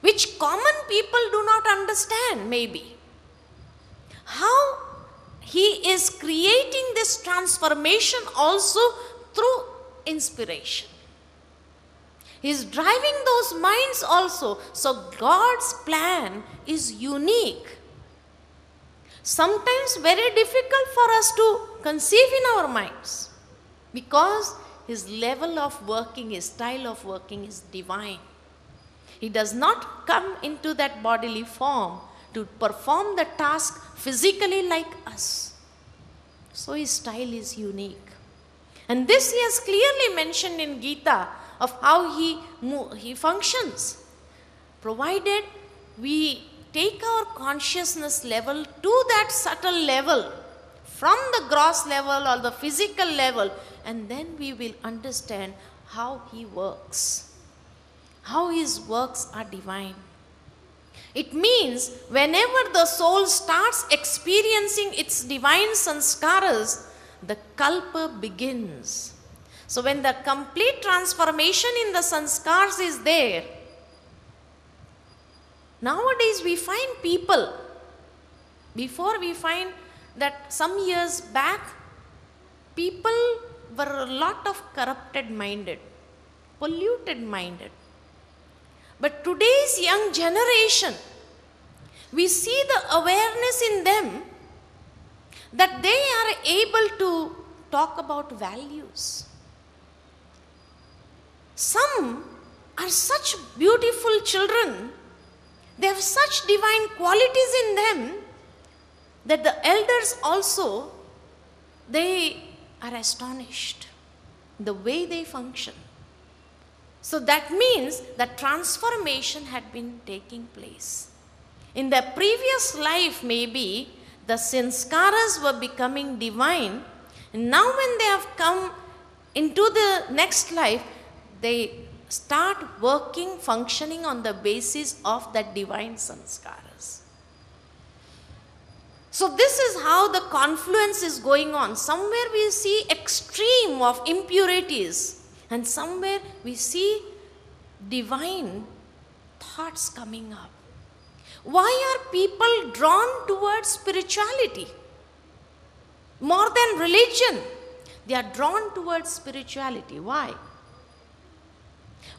which common people do not understand maybe. How he is creating this transformation also through inspiration. He is driving those minds also. So God's plan is unique. Sometimes very difficult for us to conceive in our minds, because his level of working, his style of working is divine. He does not come into that bodily form to perform the task physically like us. So his style is unique. And this he has clearly mentioned in Gita of how he functions. Provided we take our consciousness level to that subtle level, from the gross level or the physical level, and then we will understand how he works, how his works are divine. It means whenever the soul starts experiencing its divine sanskaras, the kalpa begins. So when the complete transformation in the sanskars is there, nowadays we find people, before we find that some years back, people were a lot of corrupted minded, polluted minded. But today's young generation, we see the awareness in them that they are able to talk about values. Some are such beautiful children, they have such divine qualities in them that the elders also, they are astonished the way they function. So that means that transformation had been taking place. In the previous life maybe the sanskaras were becoming divine, and now when they have come into the next life, they start working, functioning on the basis of that divine sanskaras. So this is how the confluence is going on. Somewhere we see extreme of impurities, and somewhere we see divine thoughts coming up. Why are people drawn towards spirituality? More than religion, they are drawn towards spirituality. Why?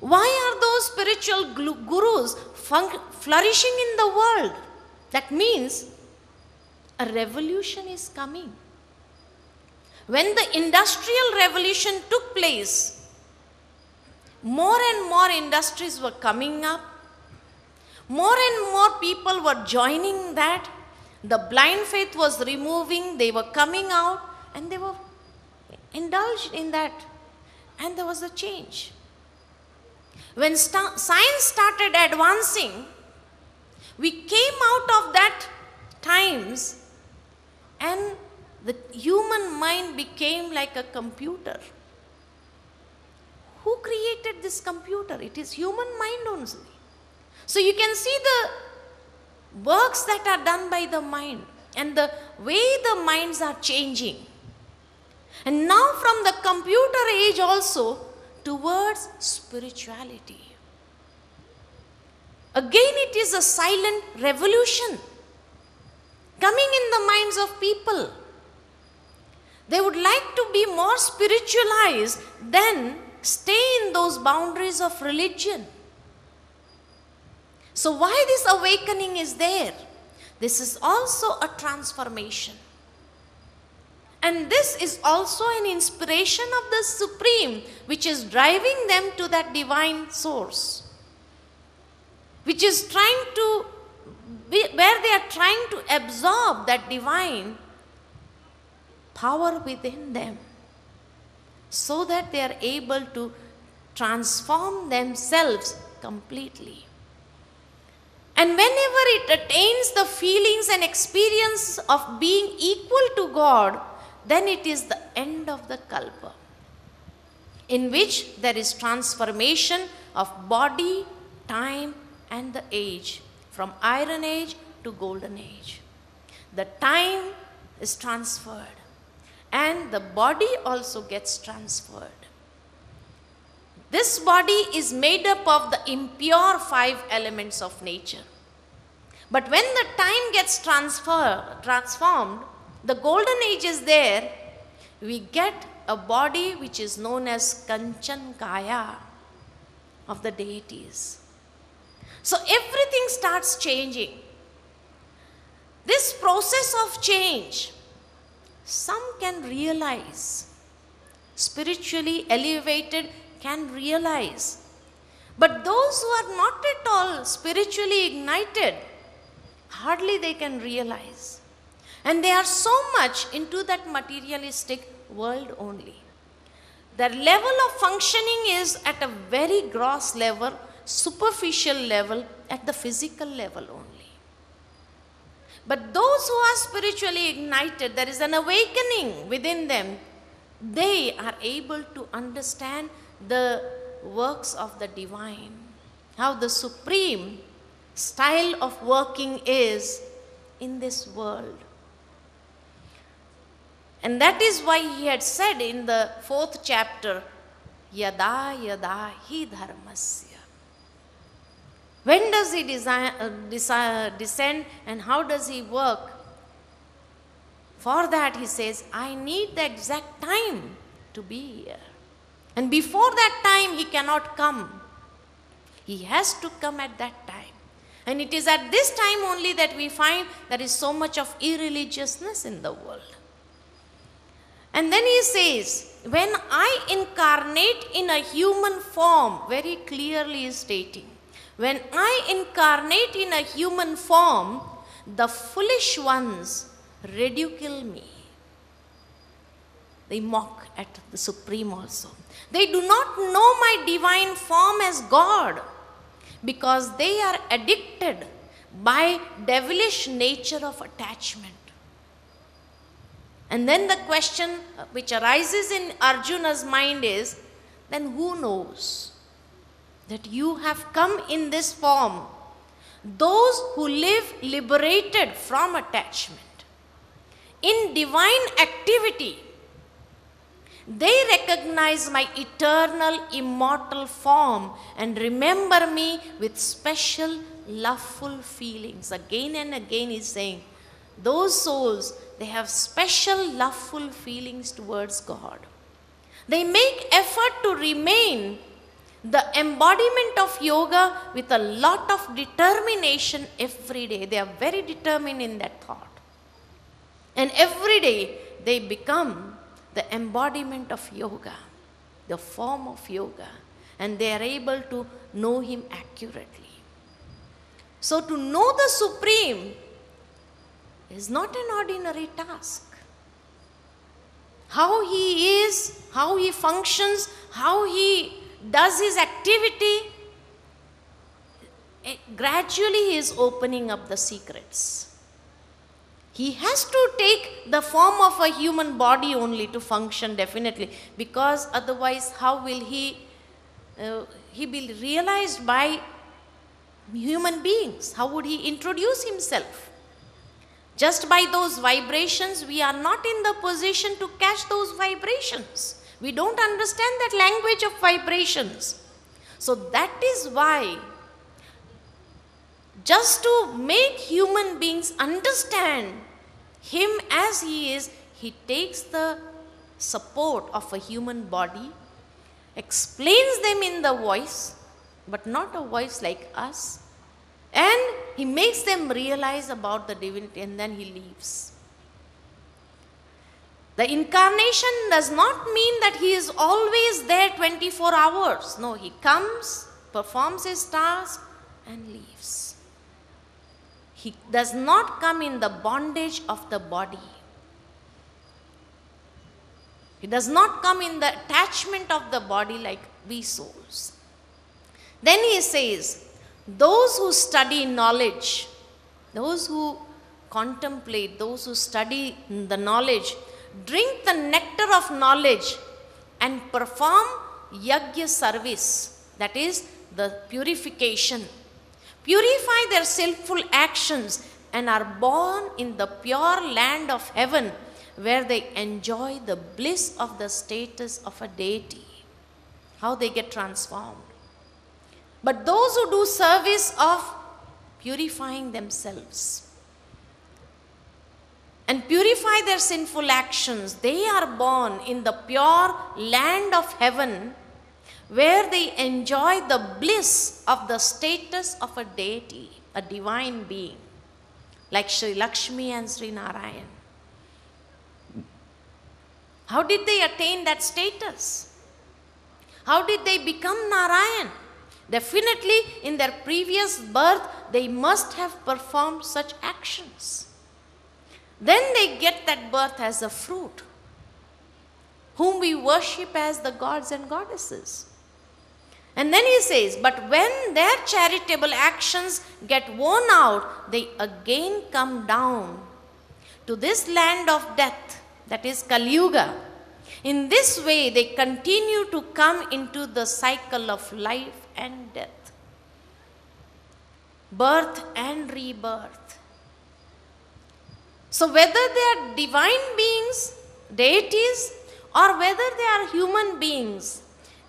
Why are those spiritual gurus flourishing in the world? That means a revolution is coming. When the industrial revolution took place, more and more industries were coming up. More and more people were joining that. The blind faith was removing. They were coming out and they were indulged in that. And there was a change. When science started advancing, we came out of that times and the human mind became like a computer. Who created this computer? It is human mind only. So you can see the works that are done by the mind and the way the minds are changing. And now from the computer age also towards spirituality. Again it is a silent revolution coming in the minds of people. They would like to be more spiritualized than stay in those boundaries of religion. So why this awakening is there? This is also a transformation. And this is also an inspiration of the Supreme, which is driving them to that divine source, which is trying to, where they are trying to absorb that divine power within them, so that they are able to transform themselves completely. And whenever it attains the feelings and experience of being equal to God, then it is the end of the kalpa, in which there is transformation of body, time and the age, from iron age to golden age. The time is transferred and the body also gets transferred. This body is made up of the impure 5 elements of nature. But when the time gets transformed, the golden age is there, we get a body which is known as Kanchan Kaya of the deities. So everything starts changing. This process of change, some can realize, spiritually elevated can realize. But those who are not at all spiritually ignited, hardly they can realize. And they are so much into that materialistic world only. Their level of functioning is at a very gross level, superficial level, at the physical level only. But those who are spiritually ignited, there is an awakening within them. They are able to understand the works of the divine, how the supreme style of working is in this world. And that is why he had said in the 4th chapter, Yada yada hi dharmasya. When does he descend and how does he work? For that he says, I need the exact time to be here. And before that time he cannot come. He has to come at that time. And it is at this time only that we find there is so much of irreligiousness in the world. And then he says, when I incarnate in a human form, very clearly is stating, when I incarnate in a human form, the foolish ones ridicule me. They mock at the Supreme also. They do not know my divine form as God because they are addicted by devilish nature of attachment. And then the question which arises in Arjuna's mind is, then who knows that you have come in this form? Those who live liberated from attachment, in divine activity, they recognize my eternal, immortal form and remember me with special, loveful feelings. Again and again he's saying, those souls, they have special, loveful feelings towards God. They make effort to remain the embodiment of yoga with a lot of determination every day. They are very determined in that thought. And every day they become the embodiment of yoga, the form of yoga, and they are able to know him accurately. So to know the Supreme is not an ordinary task. How he is, how he functions, how he does his activity, gradually he is opening up the secrets. He has to take the form of a human body only to function definitely, because otherwise how will he be realized by human beings? How would he introduce himself? Just by those vibrations, we are not in the position to catch those vibrations. We don't understand that language of vibrations. So that is why, just to make human beings understand him as he is, he takes the support of a human body, explains them in the voice, but not a voice like us, and he makes them realize about the divinity, and then he leaves. The incarnation does not mean that he is always there 24 hours. No, he comes, performs his task, and leaves. He does not come in the bondage of the body. He does not come in the attachment of the body like we souls. Then he says, those who study knowledge, those who contemplate, those who study the knowledge, drink the nectar of knowledge and perform yajna service, that is the purification. Purify their sinful actions and are born in the pure land of heaven, where they enjoy the bliss of the status of a deity. how they get transformed. But those who do service of purifying themselves and purify their sinful actions, they are born in the pure land of heaven, where they enjoy the bliss of the status of a deity, a divine being, like Sri Lakshmi and Sri Narayan. How did they attain that status? How did they become Narayan? Definitely in their previous birth, they must have performed such actions. Then they get that birth as a fruit, whom we worship as the gods and goddesses. And then he says, but when their charitable actions get worn out, they again come down to this land of death, that is Kali Yuga. In this way, they continue to come into the cycle of life and death, birth and rebirth. So whether they are divine beings, deities, or whether they are human beings,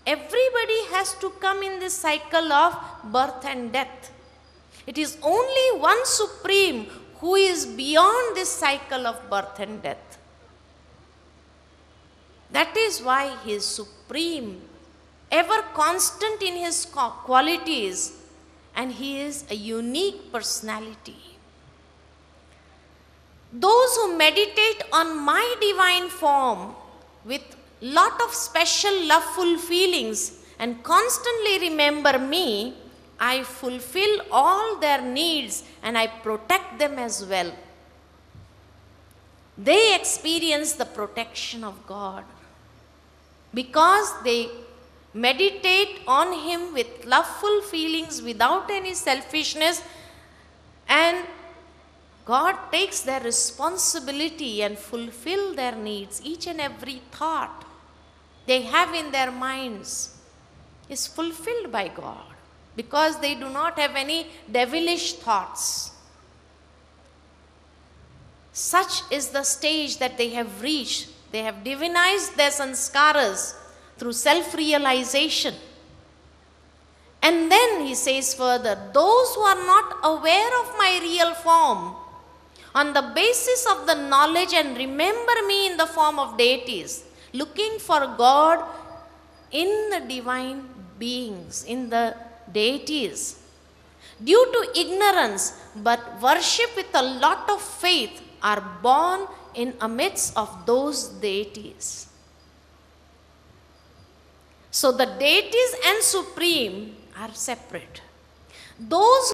everybody has to come in this cycle of birth and death. It is only one Supreme who is beyond this cycle of birth and death. That is why he is supreme, ever constant in his qualities, and he is a unique personality. Those who meditate on my divine form with lot of special loveful feelings and constantly remember me, I fulfill all their needs and I protect them as well. They experience the protection of God because they meditate on him with loveful feelings without any selfishness, and God takes their responsibility and fulfill their needs. Each and every thought they have in their minds is fulfilled by God because they do not have any devilish thoughts. Such is the stage that they have reached. They have divinized their sanskaras through self-realization. And then he says further, those who are not aware of my real form, on the basis of the knowledge and remember me in the form of deities, looking for God in the divine beings, in the deities, due to ignorance but worship with a lot of faith, are born in amidst of those deities. So the deities and Supreme are separate. Those